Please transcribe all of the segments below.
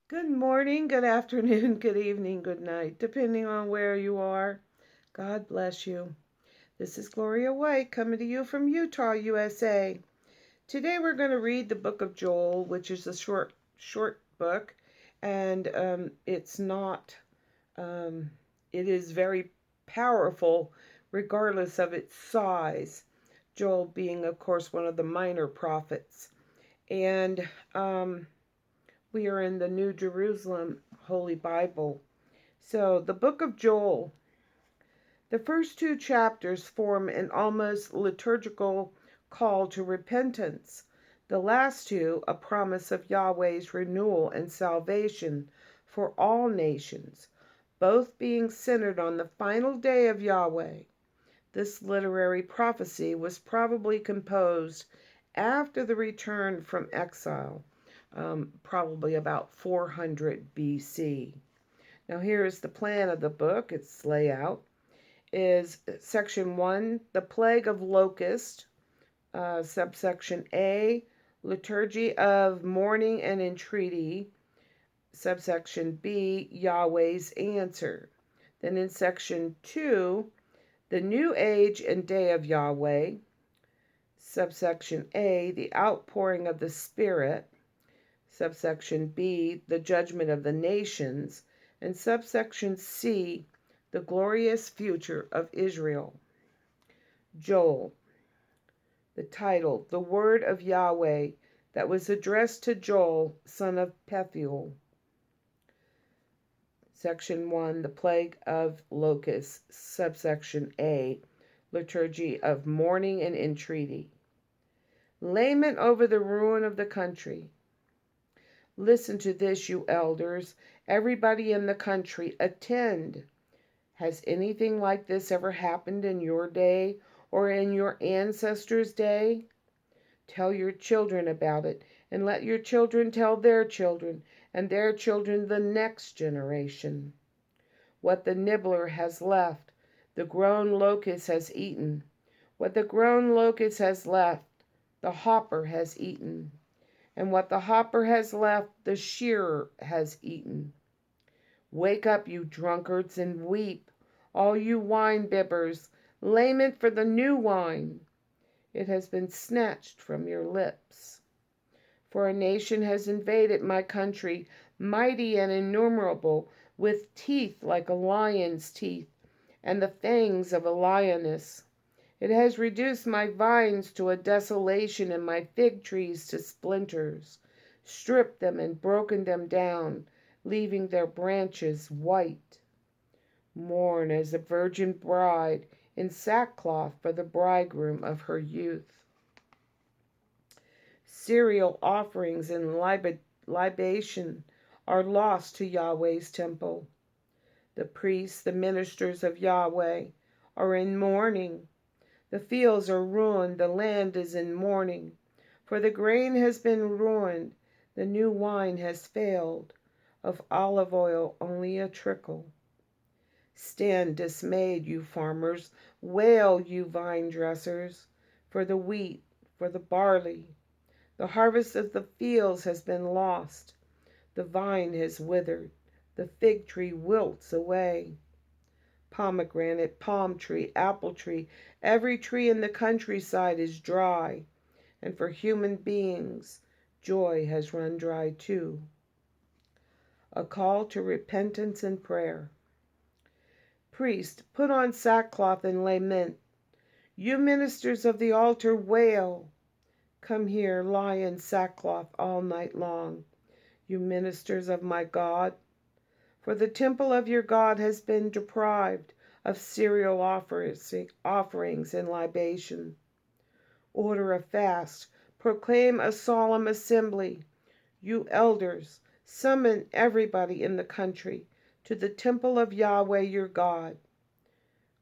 Good morning, good afternoon, good evening, good night, depending on where you are. God bless you. This is Gloria White coming to you from Utah, USA. Today we're going to read the book of Joel, which is a short book, and it's not, um, it is very powerful regardless of its size. Joel being, of course, one of the minor prophets. And we are in the New Jerusalem Holy Bible. So, the book of Joel, the first two chapters form an almost liturgical call to repentance. The last two, a promise of Yahweh's renewal and salvation for all nations, both being centered on the final day of Yahweh. This literary prophecy was probably composed after the return from exile, probably about 400 BC. Now here is the plan of the book. Its layout is section 1, the Plague of Locust, subsection A, Liturgy of Mourning and Entreaty, subsection B, Yahweh's Answer. Then in section 2, the New Age and Day of Yahweh, subsection A, the Outpouring of the Spirit, subsection B, the Judgment of the Nations, and subsection C, the Glorious Future of Israel. Joel. The title, The Word of Yahweh, that was addressed to Joel, son of Pethuel. Section 1, the Plague of Locust, subsection A, Liturgy of Mourning and Entreaty. Lament over the ruin of the country. Listen to this, you elders, everybody in the country, attend. Has anything like this ever happened in your day or in your ancestors' day? Tell your children about it, and let your children tell their children, and their children the next generation. What the nibbler has left, the grown locust has eaten. What the grown locust has left, the hopper has eaten. And what the hopper has left, the shearer has eaten. Wake up, you drunkards, and weep, all you wine-bibbers, lament for the new wine. It has been snatched from your lips. For a nation has invaded my country, mighty and innumerable, with teeth like a lion's teeth, and the fangs of a lioness. It has reduced my vines to a desolation and my fig trees to splinters, stripped them and broken them down, leaving their branches white. Mourn as a virgin bride in sackcloth for the bridegroom of her youth. Cereal offerings and libation are lost to Yahweh's temple. The priests, the ministers of Yahweh, are in mourning. The fields are ruined, the land is in mourning, for the grain has been ruined, the new wine has failed, of olive oil only a trickle. Stand dismayed, you farmers, wail, you vine dressers, for the wheat, for the barley. The harvest of the fields has been lost, the vine has withered, the fig tree wilts away. Pomegranate, palm tree, apple tree, every tree in the countryside is dry, and for human beings, joy has run dry too. A call to repentance and prayer. Priest, put on sackcloth and lament. You ministers of the altar, wail. Come here, lie in sackcloth all night long, you ministers of my God. For the temple of your God has been deprived of cereal offerings and libation. Order a fast, proclaim a solemn assembly. You elders, summon everybody in the country to the temple of Yahweh your God.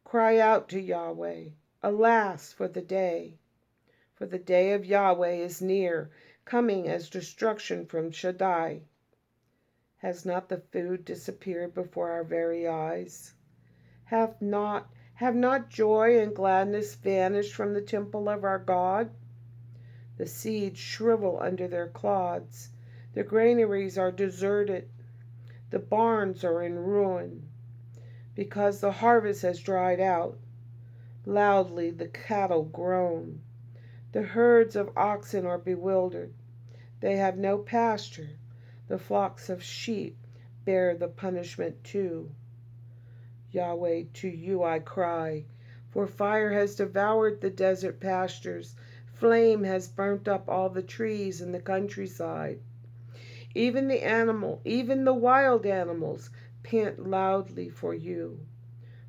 Cry out to Yahweh, alas for the day. For the day of Yahweh is near, coming as destruction from Shaddai. Has not the food disappeared before our very eyes? Have not joy and gladness vanished from the temple of our God? The seeds shrivel under their clods. The granaries are deserted. The barns are in ruin, because the harvest has dried out. Loudly the cattle groan. The herds of oxen are bewildered. They have no pasture. The flocks of sheep bear the punishment too. Yahweh, to you I cry, for fire has devoured the desert pastures. Flame has burnt up all the trees in the countryside. Even the wild animals pant loudly for you,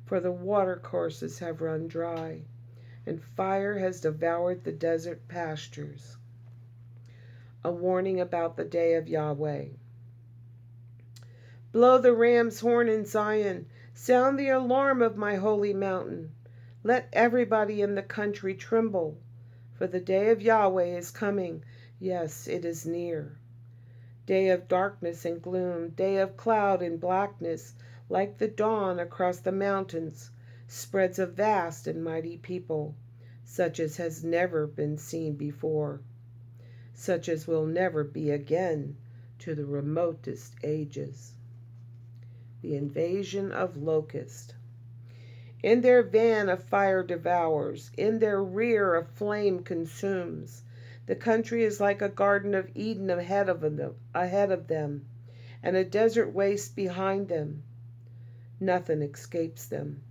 for the watercourses have run dry, and fire has devoured the desert pastures. A warning about the day of Yahweh. Blow the ram's horn in Zion. Sound the alarm of my holy mountain. Let everybody in the country tremble, for the day of Yahweh is coming. Yes, it is near. Day of darkness and gloom, day of cloud and blackness, like the dawn across the mountains, spreads a vast and mighty people, such as has never been seen before, such as will never be again to the remotest ages. The Invasion of Locust. In their van a fire devours, in their rear a flame consumes. The country is like a garden of Eden ahead of them, and a desert waste behind them. Nothing escapes them.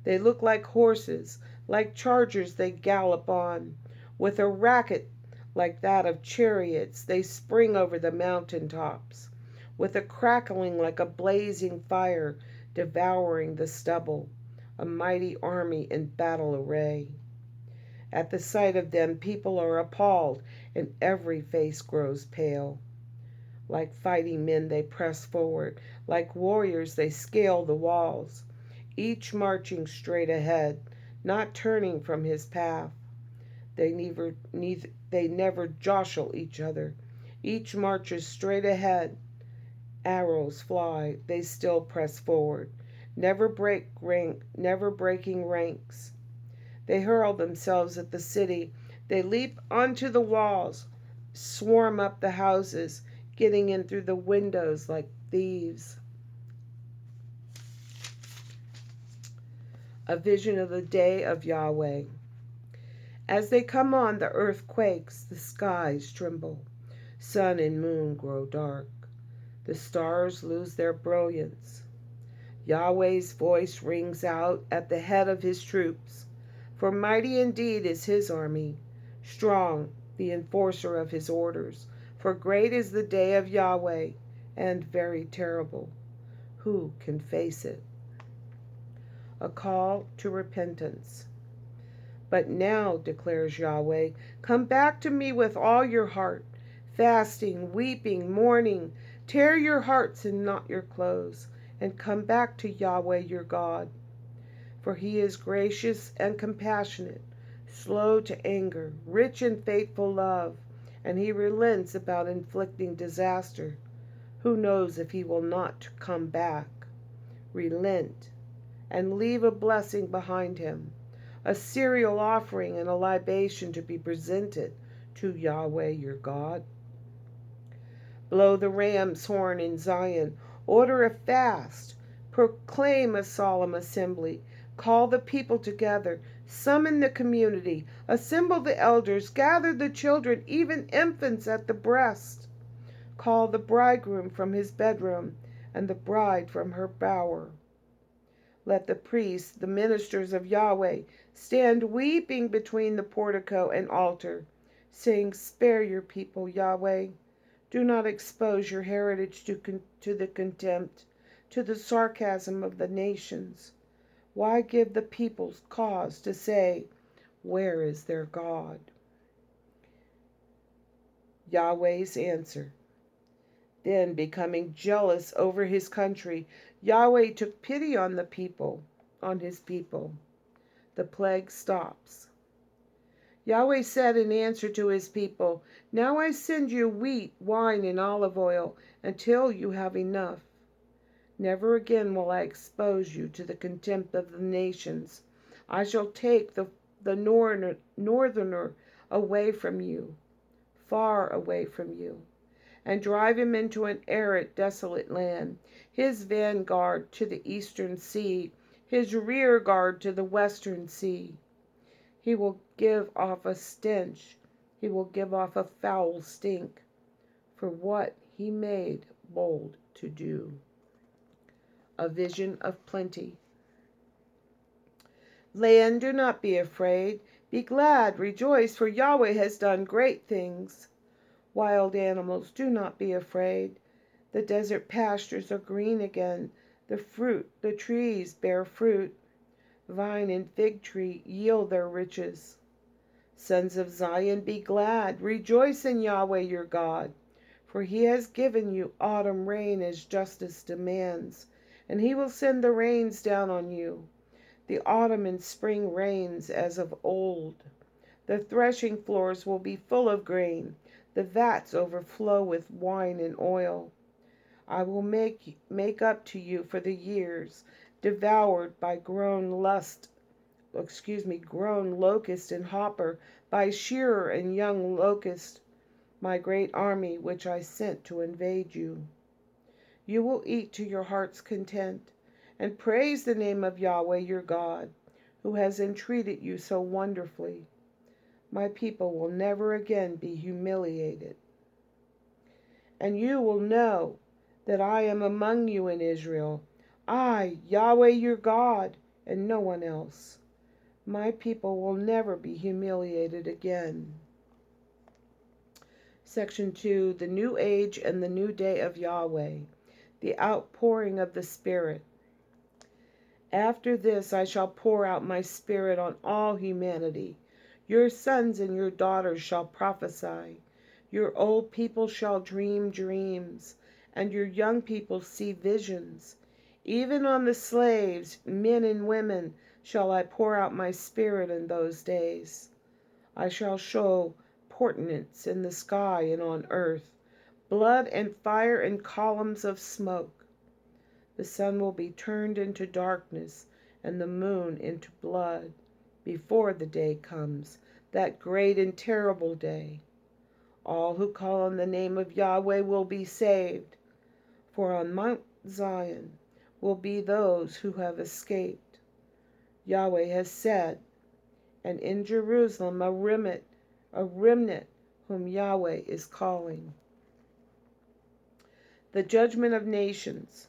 They look like horses, like chargers they gallop on. With a racket like that of chariots, they spring over the mountain tops, with a crackling like a blazing fire, devouring the stubble, a mighty army in battle array. At the sight of them, people are appalled, and every face grows pale. Like fighting men, they press forward. Like warriors, they scale the walls, each marching straight ahead, not turning from his path. They never jostle each other. Each marches straight ahead. Arrows fly. They still press forward, never breaking ranks. They hurl themselves at the city. They leap onto the walls, swarm up the houses, getting in through the windows like thieves. A vision of the day of Yahweh. As they come on, the earth quakes, the skies tremble, sun and moon grow dark, the stars lose their brilliance. Yahweh's voice rings out at the head of his troops, for mighty indeed is his army, strong the enforcer of his orders, for great is the day of Yahweh, and very terrible. Who can face it? A call to repentance. But now, declares Yahweh, come back to me with all your heart, fasting, weeping, mourning. Tear your hearts and not your clothes, and come back to Yahweh your God. For he is gracious and compassionate, slow to anger, rich in faithful love, and he relents about inflicting disaster. Who knows if he will not come back, relent, and leave a blessing behind him, a cereal offering and a libation to be presented to Yahweh your God? Blow the ram's horn in Zion, order a fast, proclaim a solemn assembly, call the people together, summon the community, assemble the elders, gather the children, even infants at the breast. Call the bridegroom from his bedroom and the bride from her bower. Let the priests, the ministers of Yahweh, stand weeping between the portico and altar, saying, spare your people, Yahweh. Do not expose your heritage to the contempt, to the sarcasm of the nations. Why give the peoples cause to say, where is their God? Yahweh's answer. Then, becoming jealous over his country, Yahweh took pity on his people. The plague stops. Yahweh said in answer to his people, now I send you wheat, wine, and olive oil until you have enough. Never again will I expose you to the contempt of the nations. I shall take the northerner away from you, far away from you, and drive him into an arid, desolate land, his vanguard to the eastern sea, his rear guard to the western sea. He will give off a stench, he will give off a foul stink, for what he made bold to do. A vision of plenty. Land, do not be afraid. Be glad, rejoice, for Yahweh has done great things. Wild animals, do not be afraid. The desert pastures are green again. The trees bear fruit. Vine and fig tree yield their riches. Sons of Zion, be glad, rejoice in Yahweh your God, for he has given you autumn rain as justice demands, and he will send the rains down on you, the autumn and spring rains as of old. The threshing floors will be full of grain, the vats overflow with wine and oil. I will make up to you for the years devoured by grown locust and hopper, by shearer and young locust, my great army which I sent to invade you. You will eat to your heart's content, and praise the name of Yahweh your God, who has entreated you so wonderfully. My people will never again be humiliated. And you will know that I am among you in Israel, I, Yahweh your God, and no one else. My people will never be humiliated again. Section 2, the new age and the new day of Yahweh, the outpouring of the Spirit. After this I shall pour out my Spirit on all humanity. Your sons and your daughters shall prophesy. Your old people shall dream dreams, and your young people see visions. Even on the slaves, men and women, shall I pour out my Spirit in those days. I shall show portents in the sky and on earth, blood and fire and columns of smoke. The sun will be turned into darkness and the moon into blood before the day comes, that great and terrible day. All who call on the name of Yahweh will be saved, for on Mount Zion will be those who have escaped. Yahweh has said, and in Jerusalem a remnant whom Yahweh is calling. The judgment of nations.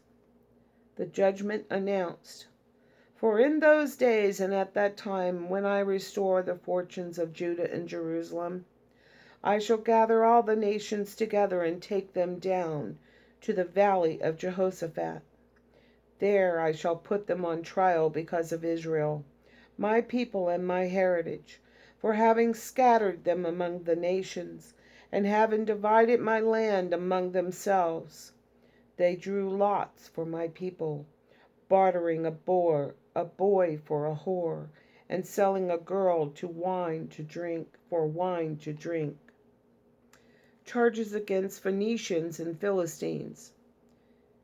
The judgment announced. For in those days and at that time, when I restore the fortunes of Judah and Jerusalem, I shall gather all the nations together and take them down to the valley of Jehoshaphat. There I shall put them on trial because of Israel, my people and my heritage, for having scattered them among the nations, and having divided my land among themselves. They drew lots for my people, bartering a boy for a whore, and selling a girl for wine to drink. Charges against Phoenicians and Philistines.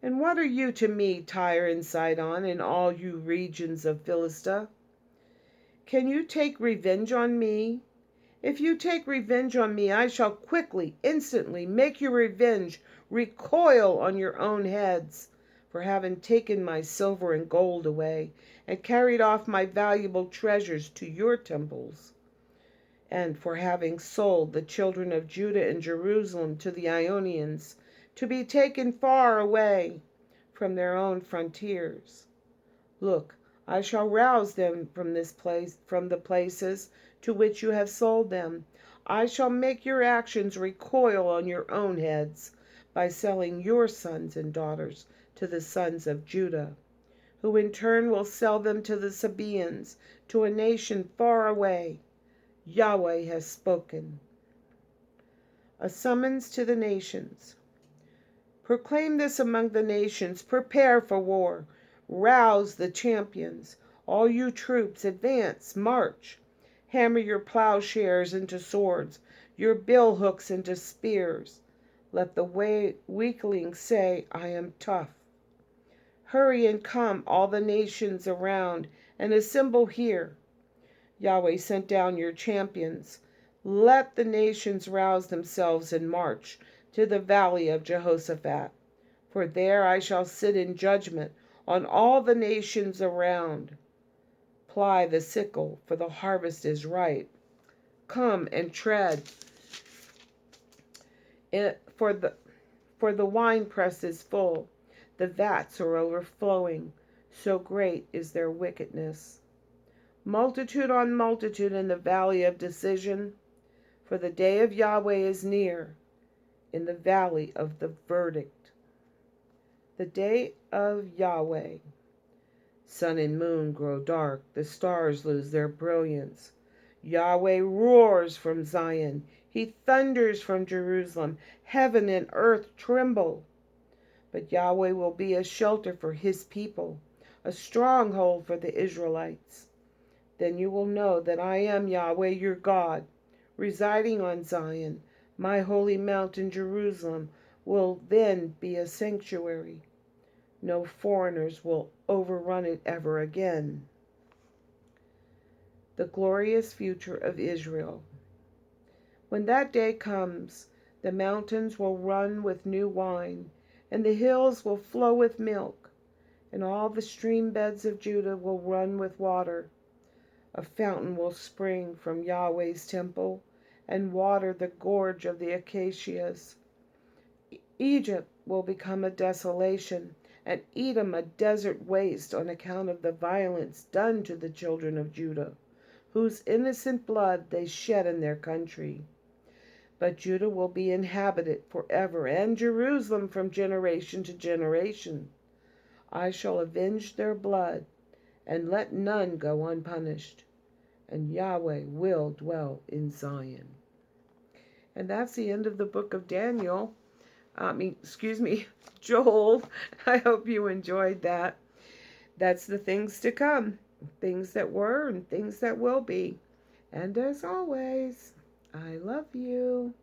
And what are you to me, Tyre and Sidon, and all you regions of Philistia? Can you take revenge on me? If you take revenge on me, I shall quickly, instantly make your revenge recoil on your own heads, for having taken my silver and gold away, and carried off my valuable treasures to your temples, and for having sold the children of Judah and Jerusalem to the Ionians, to be taken far away from their own frontiers. Look, I shall rouse them from the places to which you have sold them. I shall make your actions recoil on your own heads by selling your sons and daughters to the sons of Judah, who in turn will sell them to the Sabaeans, to a nation far away. Yahweh has spoken. A summons to the nations. Proclaim this among the nations, prepare for war, rouse the champions, all you troops, advance, march, hammer your plowshares into swords, your billhooks into spears. Let the weakling say, I am tough. Hurry and come, all the nations around, and assemble here. Yahweh sent down your champions. Let the nations rouse themselves and march. to the valley of Jehoshaphat. For there I shall sit in judgment on all the nations around. Ply the sickle, for the harvest is ripe. Come and tread, for the winepress is full, the vats are overflowing, so great is their wickedness. Multitude on multitude in the valley of decision, for the day of Yahweh is near, in the valley of the verdict. The day of Yahweh. Sun and moon grow dark, the stars lose their brilliance. Yahweh roars from Zion, he thunders from Jerusalem, heaven and earth tremble. But Yahweh will be a shelter for his people, a stronghold for the Israelites. Then you will know that I am Yahweh your God, residing on Zion. My holy mountain Jerusalem will then be a sanctuary. No foreigners will overrun it ever again. The glorious future of Israel. When that day comes, the mountains will run with new wine, and the hills will flow with milk, and all the stream beds of Judah will run with water. A fountain will spring from Yahweh's temple and water the gorge of the acacias. Egypt will become a desolation, and Edom a desert waste on account of the violence done to the children of Judah, whose innocent blood they shed in their country. But Judah will be inhabited forever, and Jerusalem from generation to generation. I shall avenge their blood, and let none go unpunished, and Yahweh will dwell in Zion. And that's the end of the book of Daniel. Joel. I hope you enjoyed that. That's the things to come, things that were and things that will be. And as always, I love you.